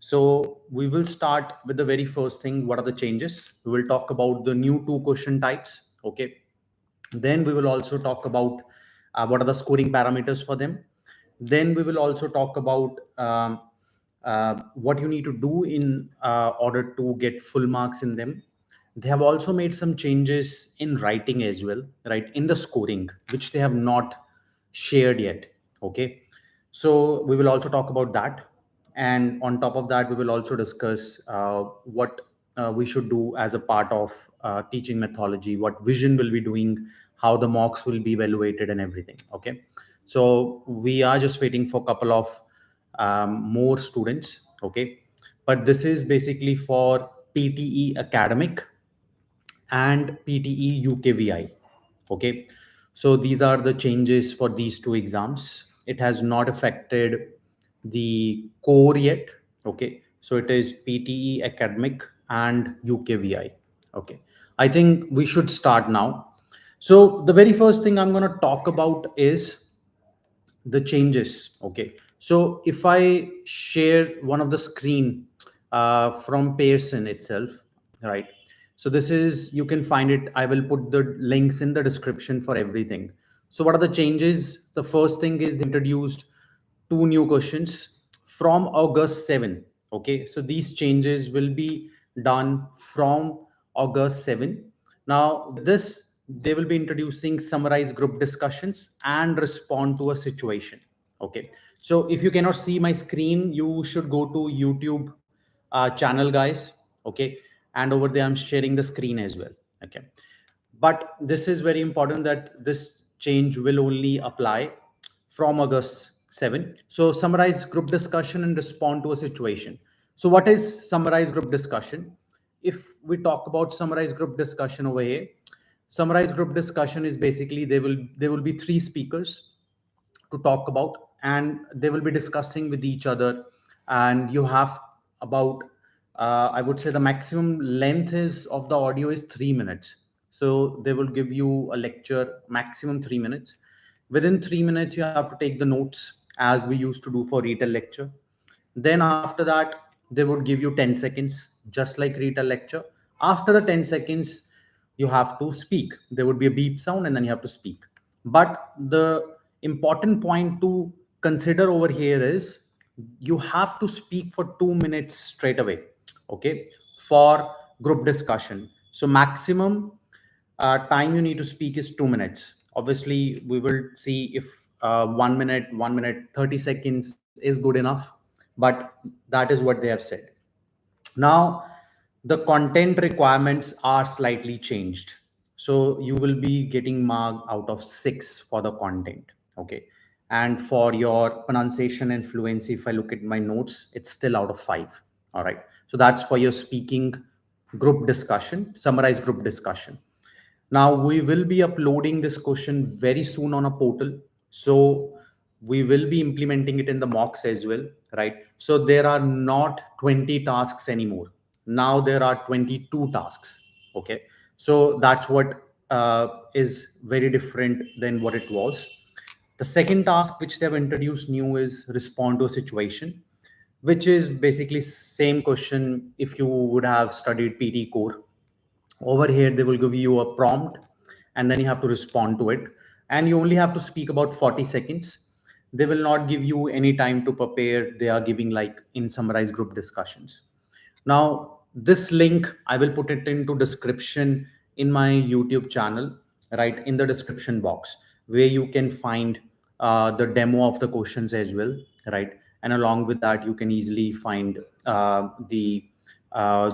So we will start with the very first thing. What are the changes? We will talk about the new two question types. Okay. Then we will also talk about what are the scoring parameters for them. Then we will also talk about what you need to do in order to get full marks in them. They have also made some changes in writing as well, right? In the scoring, which they have not shared yet. Okay. So we will also talk about that. And on top of that, we will also discuss what we should do as a part of teaching methodology, what vision will be doing, how the mocks will be evaluated and everything. Okay. So we are just waiting for a couple of more students. Okay. But this is basically for PTE Academic and PTE UKVI. Okay. So these are the changes for these two exams. It has not affected the core yet. Okay. So it is PTE Academic and UKVI. Okay. I think we should start now. So the very first thing I'm going to talk about is the changes. Okay. So if I share one of the screen from Pearson itself, right? So this is, you can find it. I will put the links in the description for everything. So what are the changes? The first thing is they introduced two new questions from August 7. Okay. So these changes will be done from August 7. Now, with this, they will be introducing summarize group discussions and respond to a situation. Okay. So if you cannot see my screen, you should go to YouTube channel, guys. Okay. And over there, I'm sharing the screen as well. Okay. But this is very important that this change will only apply from August 7. So summarize group discussion and respond to a situation. So what is summarize group discussion? If we talk about summarize group discussion over here, summarize group discussion is basically there will be three speakers to talk about, and they will be discussing with each other, and you have about I would say the maximum length is of the audio is 3 minutes. So they will give you a lecture maximum 3 minutes. Within 3 minutes you have to take the notes as we used to do for retail lecture. Then after that, they would give you 10 seconds, just like retail lecture. After the 10 seconds, you have to speak. There would be a beep sound and then you have to speak. But the important point to consider over here is you have to speak for 2 minutes straight away. Okay. For group discussion. So maximum time you need to speak is 2 minutes. Obviously, we will see if 1 minute, 1 minute, 30 seconds is good enough. But that is what they have said. Now, the content requirements are slightly changed. So you will be getting marked out of 6 for the content. Okay. And for your pronunciation and fluency, if I look at my notes, it's still out of 5. All right. So that's for your speaking group discussion, summarize group discussion. Now we will be uploading this question very soon on a portal. So we will be implementing it in the mocks as well, right? So there are not 20 tasks anymore. Now there are 22 tasks. Okay. So that's what is very different than what it was. The second task which they have introduced new is respond to a situation, which is basically same question if you would have studied PT core. Over here they will give you a prompt and then you have to respond to it, and you only have to speak about 40 seconds. They will not give you any time to prepare. They are giving like in summarize group discussions. Now this link I will put it into description in my YouTube channel, right, in the description box, where you can find the demo of the questions as well, right? And along with that you can easily find the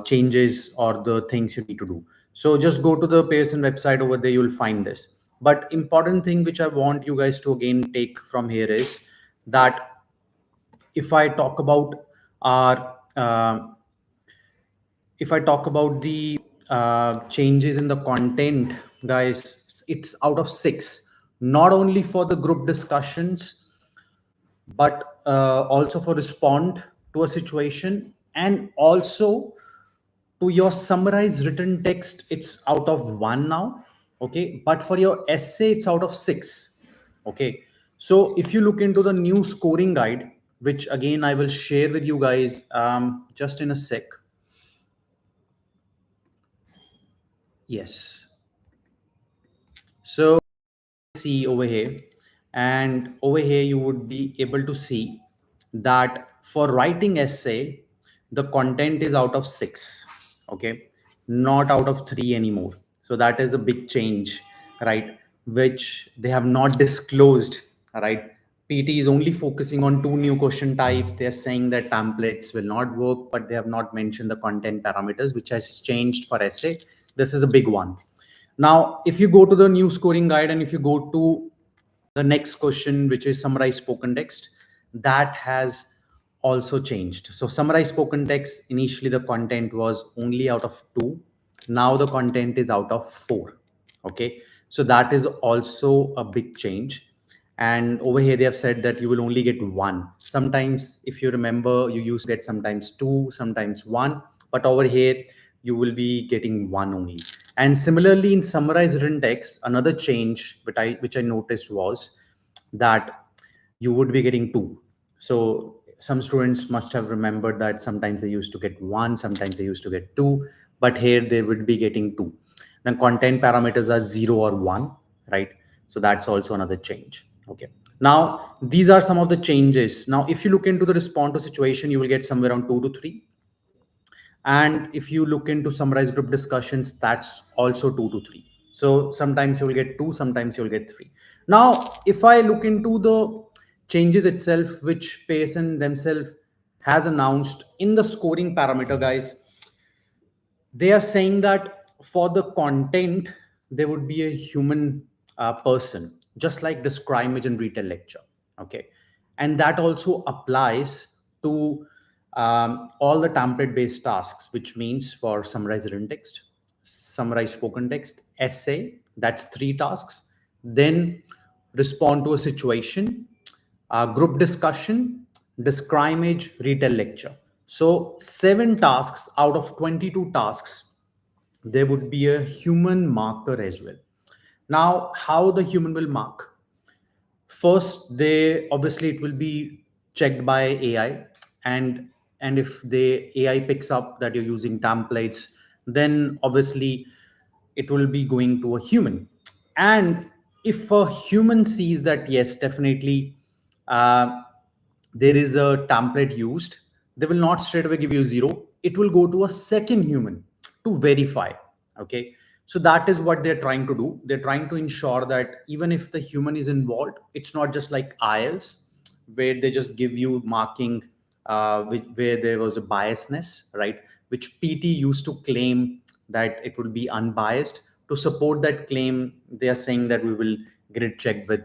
changes or the things you need to do. So just go to the Pearson website. Over there you will find this. But important thing which I want you guys to again take from here is that if I talk about our if I talk about the changes in the content, guys, it's out of 6. Not only for the group discussions, but also for respond to a situation, and also to your summarized written text, it's out of 1 now. Okay. But for your essay, it's out of 6. Okay. So if you look into the new scoring guide, which again I will share with you guys just in a sec. Yes. So see over here, and over here you would be able to see that for writing essay the content is out of 6, okay, not out of 3 anymore. So that is a big change, right, which they have not disclosed, right? PT is only focusing on 2 new question types. They are saying that templates will not work, but they have not mentioned the content parameters, which has changed for essay. This is a big one. Now, if you go to the new scoring guide and if you go to the next question, which is summarize spoken text, that has also changed. So summarize spoken text, initially the content was only out of 2. Now the content is out of 4. Okay. So that is also a big change. And over here, they have said that you will only get 1. Sometimes, if you remember, you used to get sometimes 2, sometimes 1. But over here, you will be getting 1 only. And similarly, in summarized written text, another change which I noticed was that you would be getting 2. So some students must have remembered that sometimes they used to get 1, sometimes they used to get 2, but here they would be getting 2. Then content parameters are 0 or 1, right? So that's also another change. Okay. Now these are some of the changes. Now if you look into the respond to situation, you will get somewhere around 2 to 3. And if you look into summarize group discussions, that's also 2 to 3. So sometimes you'll get 2, sometimes you'll get 3. Now if I look into the changes itself, which Pearson themselves has announced in the scoring parameter, guys, they are saying that for the content there would be a human person, just like the scrimmage and retail lecture. Okay. And that also applies to all the template based tasks, which means for summarize written text, summarize spoken text, essay, that's 3 tasks. Then respond to a situation, group discussion, scrimmage, retail lecture. So 7 tasks out of 22 tasks, there would be a human marker as well. Now, how the human will mark? First, they obviously it will be checked by AI, and if the AI picks up that you're using templates, then obviously it will be going to a human. And if a human sees that yes, definitely uh, there is a template used, they will not straight away give you 0. It will go to a second human to verify. Okay. So that is what they're trying to do. They're trying to ensure that even if the human is involved, it's not just like IELTS, where they just give you marking, where there was a biasness, right? Which PT used to claim that it will be unbiased. To support that claim, they are saying that we will grid check with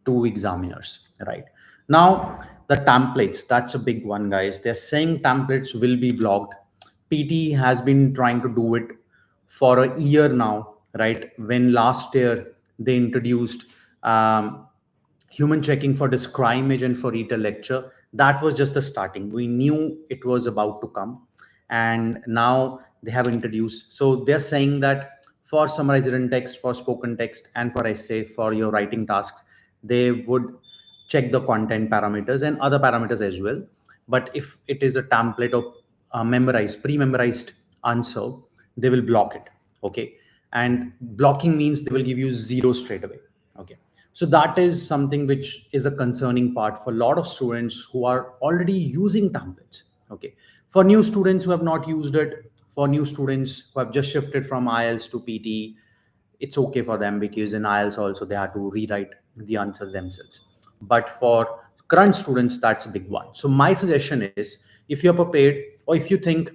2 examiners, right? Now, the templates, that's a big one, guys. They're saying templates will be blocked. PT has been trying to do it for a year now, right? When last year they introduced human checking for this crime agent for retail lecture, that was just the starting. We knew it was about to come, and now they have introduced. So they're saying that for summarized written text, for spoken text, and for essay, for your writing tasks, they would check the content parameters and other parameters as well. But if it is a template or memorized, pre-memorized answer, they will block it. Okay. And blocking means they will give you 0 straight away. Okay. So that is something which is a concerning part for a lot of students who are already using templates. Okay. For new students who have not used it, for new students who have just shifted from IELTS to PT, it's okay for them, because in IELTS also they have to rewrite the answers themselves. But for current students, that's a big one. So my suggestion is, if you're prepared, or if you think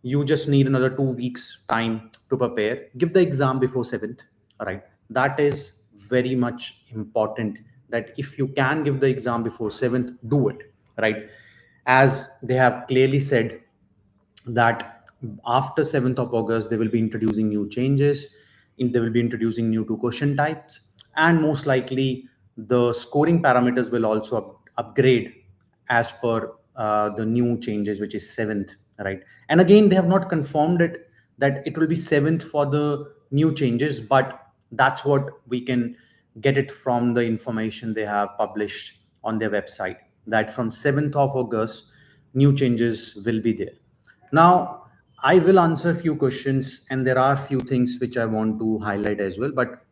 you just need another 2 weeks time to prepare, give the exam before 7th. All right. That is very much important, that if you can give the exam before 7th, do it, right? As they have clearly said that after 7th of August, they will be introducing new changes. They will be introducing new 2 question types, and most likely the scoring parameters will also upgrade as per the new changes, which is 7th, right? And again, they have not confirmed it that it will be 7th for the new changes, but that's what we can get it from the information they have published on their website. that from 7th of August, new changes will be there. Now, I will answer a few questions, and there are few things which I want to highlight as well. But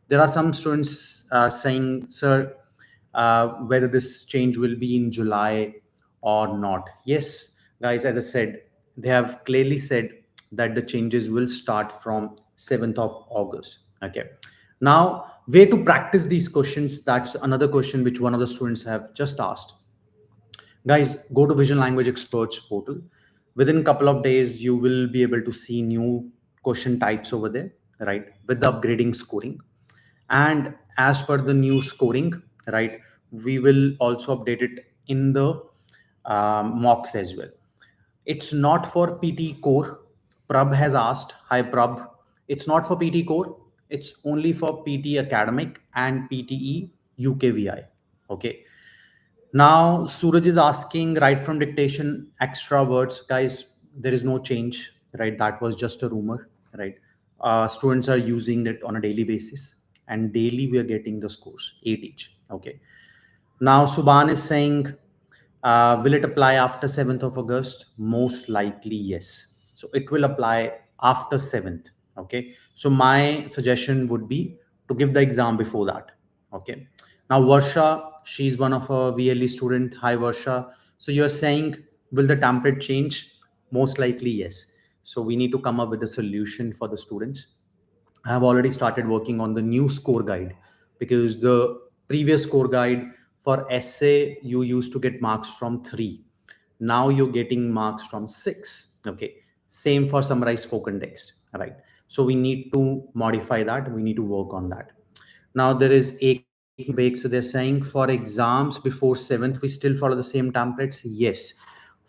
there are some students saying, "Sir, whether this change will be in July or not." Yes, guys, as I said, they have clearly said that the changes will start from 7th of August. Okay. Now, where to practice these questions? That's another question which one of the students have just asked. Guys, go to Vision Language Experts portal. Within a couple of days, you will be able to see new question types over there, right? With the upgrading scoring. And as per the new scoring, right, we will also update it in the mocks as well. It's not for PT core. Prab has asked, hi Prab. It's not for PT core. It's only for PT academic and PTE UKVI. Okay. Now, Suraj is asking right from dictation, extra words. Guys, there is no change, right? That was just a rumor, right? Students are using it on a daily basis, and daily we are getting the scores, 8 each. Okay. Now, Subhan is saying, will it apply after 7th of August? Most likely, yes. So it will apply after 7th. Okay. So my suggestion would be to give the exam before that. Okay. Now, Varsha, she's one of a VLE student. Hi, Varsha. So you're saying, will the template change? Most likely, yes. So we need to come up with a solution for the students. I have already started working on the new score guide, because the previous score guide for essay, you used to get marks from 3. Now you're getting marks from 6. Okay. Same for summarized spoken text. Right. So we need to modify that. We need to work on that. Now there is a bake. So they're saying for exams before 7th, we still follow the same templates. Yes.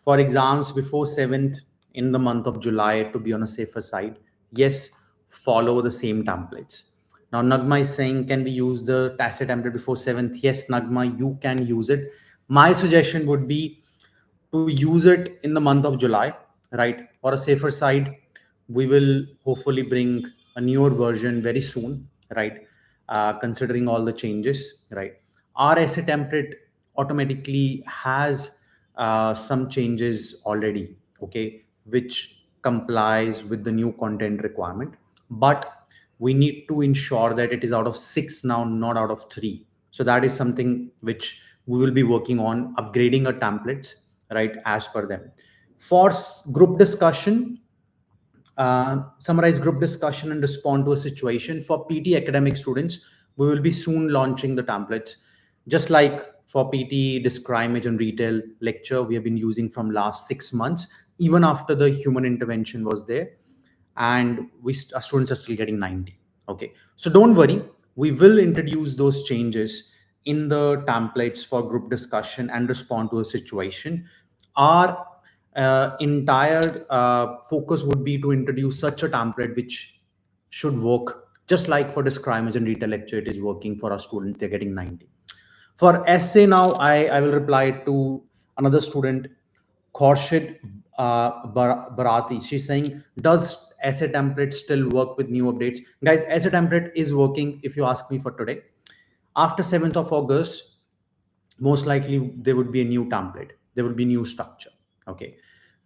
For exams before 7th in the month of July, to be on a safer side, yes, follow the same templates. Now Nagma is saying, can we use the tacit template before 7th? Yes, Nagma, you can use it. My suggestion would be to use it in the month of July, right? For a safer side, we will hopefully bring a newer version very soon, right? Considering all the changes, right? Our essay template automatically has some changes already, okay, which complies with the new content requirement. But we need to ensure that it is out of 6 now, not out of 3. So that is something which we will be working on, upgrading our templates, right, as per them. For group discussion, summarize group discussion and respond to a situation. For PT academic students, we will be soon launching the templates. Just like for PT discrimination and retail lecture, we have been using from last 6 months, even after the human intervention was there, and our students are still getting 90. Okay, so don't worry, we will introduce those changes in the templates for group discussion and respond to a situation. Our entire focus would be to introduce such a template which should work just like for discrimination and retail lecture. It is working for our students, they're getting 90. For essay now, I will reply to another student, Khorshid Barati. She's saying, does essay template still work with new updates? Guys, essay template is working if you ask me for today. After 7th of August, most likely there would be a new template. There will be new structure. Okay.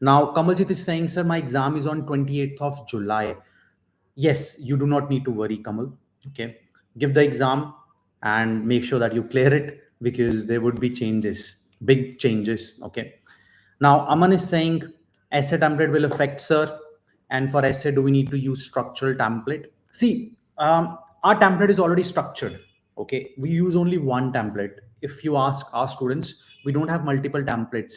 Now, Kamaljit is saying, sir, my exam is on 28th of July. Yes, you do not need to worry, Kamal. Okay. Give the exam and make sure that you clear it, because there would be changes, big changes. Okay. Now, Aman is saying essay template will affect, sir. And for essay, do we need to use structural template? See, our template is already structured. Okay. We use only one template. If you ask our students, we don't have multiple templates.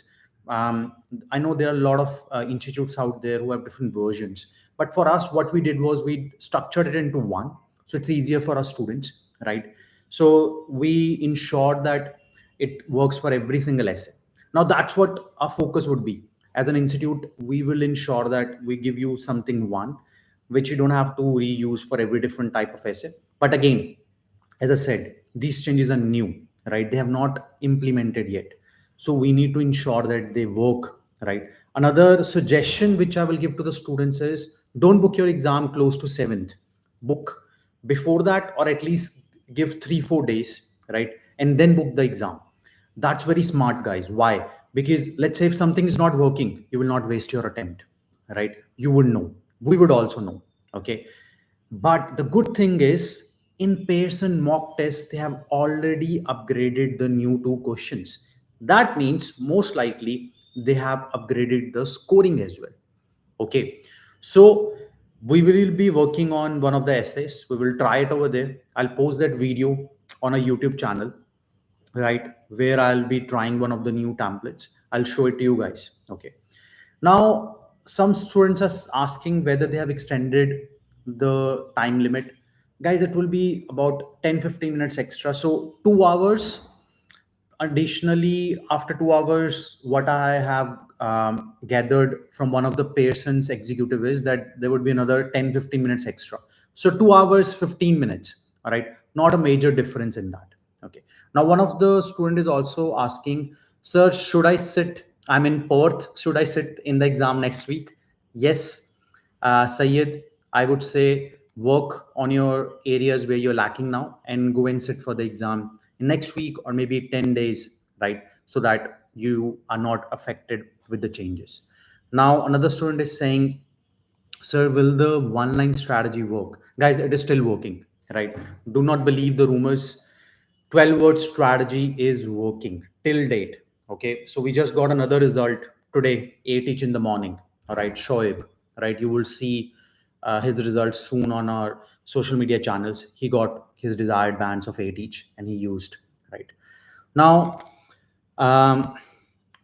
Um, I know there are a lot of institutes out there who have different versions. But for us, what we did was we structured it into one. So it's easier for our students, right? So we ensured that it works for every single essay. Now that's what our focus would be. As an institute, we will ensure that we give you something one, which you don't have to reuse for every different type of essay. But again, as I said, these changes are new, right? They have not implemented yet. So we need to ensure that they work, right? Another suggestion which I will give to the students is, don't book your exam close to 7th. Book before that, or at least give 3-4 days, right? And then book the exam. That's very smart, guys. Why? Because let's say if something is not working, you will not waste your attempt, right? You would know. We would also know. Okay. But the good thing is, in Pearson mock test, they have already upgraded the new two questions. That means most likely they have upgraded the scoring as well. Okay. So we will be working on one of the essays. We will try it over there. I'll post that video on a YouTube channel, right, where I'll be trying one of the new templates. I'll show it to you guys. Okay. Now, some students are asking whether they have extended the time limit. Guys, it will be about 10-15 minutes extra. So 2 hours. Additionally, after 2 hours, what I have gathered from one of the Pearson's executive is that there would be another 10-15 minutes extra. So 2 hours, 15 minutes. All right. Not a major difference in that. Okay. Now, one of the student is also asking, sir, should I sit? I'm in Perth. Should I sit in the exam next week? Yes, Sayed, I would say work on your areas where you're lacking now and go and sit for the exam next week or maybe 10 days, right? So that you are not affected with the changes. Now, another student is saying, sir, will the one line strategy work? Guys, it is still working, right? Do not believe the rumors. 12-word strategy is working till date. Okay, so we just got another result today, 8 each in the morning. All right, Shoaib, right? You will see his results soon on our social media channels. He got his desired bands of 8 each and he used, right? Now, um,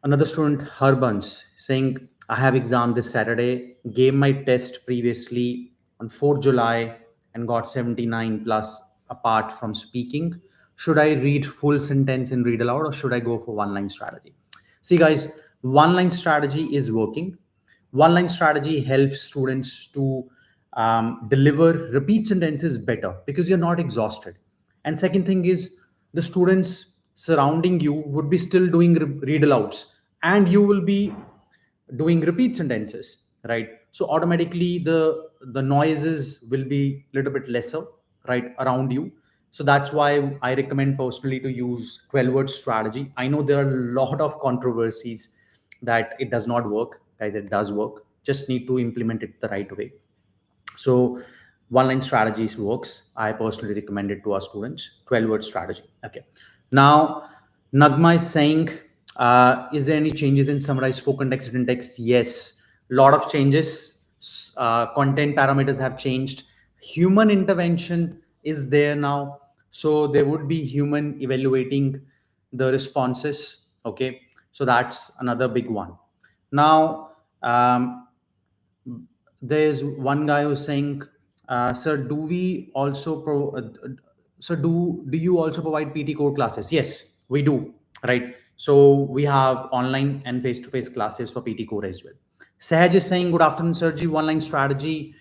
another student, Harbans, saying, I have exam this Saturday, gave my test previously on 4th July and got 79 plus apart from speaking. Should I read full sentence and read aloud or should I go for one line strategy? See, guys, one line strategy is working. One line strategy helps students to deliver repeat sentences better because you're not exhausted. And second thing is, the students surrounding you would be still doing read alouds and you will be doing repeat sentences, right? So automatically the noises will be a little bit lesser, right, around you. So that's why I recommend personally to use 12-word strategy. I know there are a lot of controversies that it does not work. Guys, it does work. Just need to implement it the right way. So one line strategies works. I personally recommend it to our students. 12-word strategy. Okay. Now, Nagma is saying, is there any changes in summarized spoken text, written text? Yes, a lot of changes. Content parameters have changed. Human intervention is there now. So there would be human evaluating the responses. Okay. So that's another big one. Now, there's one guy who's saying, sir, do we also so do you also provide PT core classes? Yes, we do, right? So we have online and face-to-face classes for PT core as well. Sahaj is saying, good afternoon sir ji, one line strategy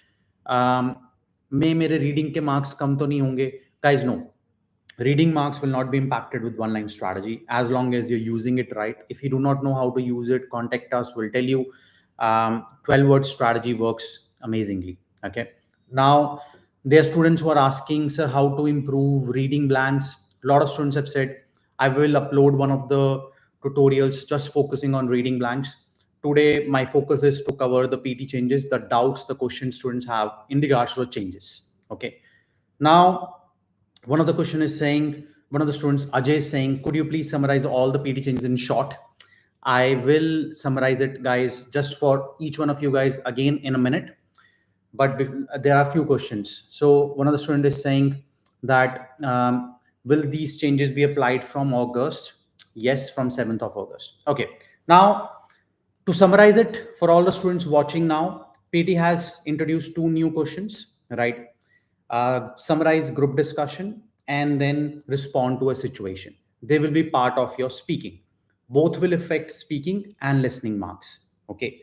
में मेरे reading के marks कम तो नहीं होंगे? Guys, no, reading marks will not be impacted with one line strategy as long as you're using it right. If you do not know how to use it, contact us, we'll tell you. 12-word strategy works amazingly. Okay. Now, there are students who are asking, sir, how to improve reading blanks. A lot of students have said, I will upload one of the tutorials just focusing on reading blanks. Today, my focus is to cover the PT changes, the doubts the question students have in regards to the changes. Okay. Now, one of the question is saying, one of the students, Ajay, is saying, could you please summarize all the PT changes in short? I will summarize it, guys, just for each one of you guys again in a minute. But there are a few questions. So one of the students is saying that, will these changes be applied from August? Yes, from 7th of August. Okay. Now, to summarize it for all the students watching now, PT has introduced two new questions, right? Summarize group discussion and then respond to a situation. They will be part of your speaking. Both will affect speaking and listening marks. Okay.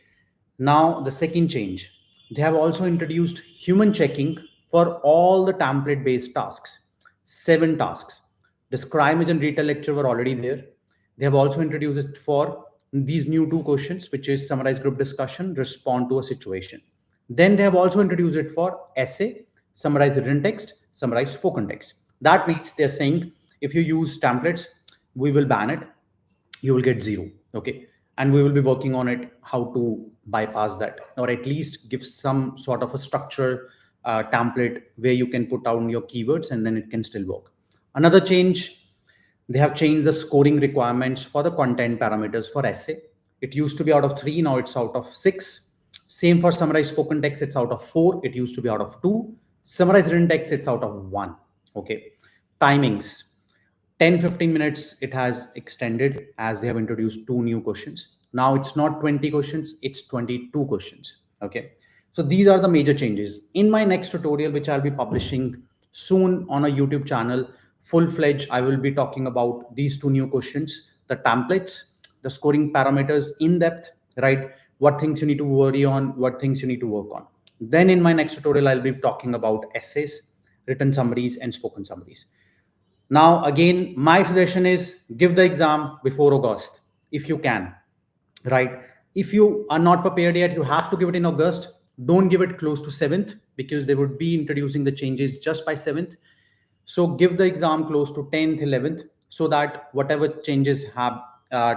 Now, the second change, they have also introduced human checking for all the template based tasks. 7 tasks. The scrimmage and retell lecture were already there. They have also introduced it for these new two questions, which is summarize group discussion, respond to a situation. Then they have also introduced it for essay, summarize written text, summarize spoken text. That means they're saying if you use templates, we will ban it. you will get 0. Okay. And we will be working on it, how to bypass that, or at least give some sort of a structure template where you can put down your keywords and then it can still work. Another change, they have changed the scoring requirements for the content parameters for essay. It used to be out of 3, now it's out of 6. Same for summarized spoken text, it's out of 4. It used to be out of 2. Summarized written text, it's out of 1. Okay. Timings, 10-15 minutes it has extended, as they have introduced 2 new questions. Now it's not 20 questions, it's 22 questions. Okay. So these are the major changes. In my next tutorial, which I'll be publishing soon on a YouTube channel, full-fledged, I will be talking about these 2 new questions, the templates, the scoring parameters in depth, right? What things you need to worry on, what things you need to work on. Then in my next tutorial, I'll be talking about essays, written summaries, and spoken summaries. Now, again, my suggestion is give the exam before August if you can, right? If you are not prepared yet, you have to give it in August. Don't give it close to 7th, because they would be introducing the changes just by 7th. So give the exam close to 10th, 11th, so that whatever changes have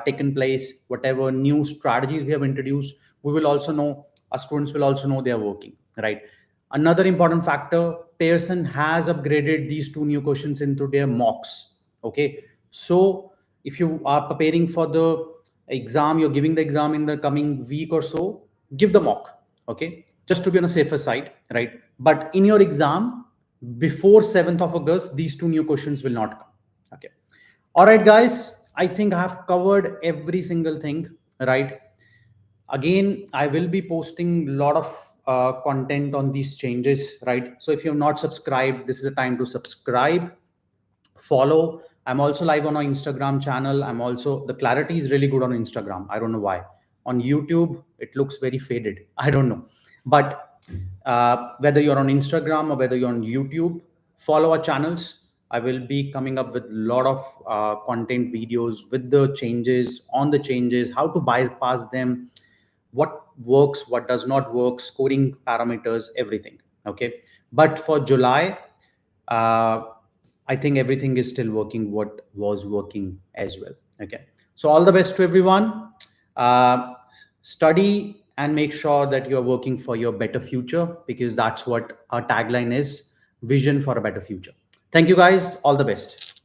taken place, whatever new strategies we have introduced, we will also know, our students will also know they are working, right? Another important factor, Pearson has upgraded these 2 new questions into their mocks. Okay. So if you are preparing for the exam, you're giving the exam in the coming week or so, give the mock. Okay. Just to be on a safer side, right? But in your exam, before 7th of August, these 2 new questions will not come. Okay. All right, guys. I think I have covered every single thing, right? Again, I will be posting a lot of content on these changes, right? So if you have not subscribed, this is the time to subscribe, follow. I'm also live on our Instagram channel. I'm also, the clarity is really good on Instagram. I don't know why. On YouTube, it looks very faded. I don't know. But whether you're on Instagram or whether you're on YouTube, follow our channels. I will be coming up with a lot of content videos with the changes, on the changes, how to bypass them, what works, what does not work, scoring parameters, everything. Okay. But for July, uh, I think everything is still working what was working as well. Okay. So all the best to everyone. Uh, Study and make sure that you're working for your better future, because that's what our tagline is: vision for a better future. Thank you guys. All the best.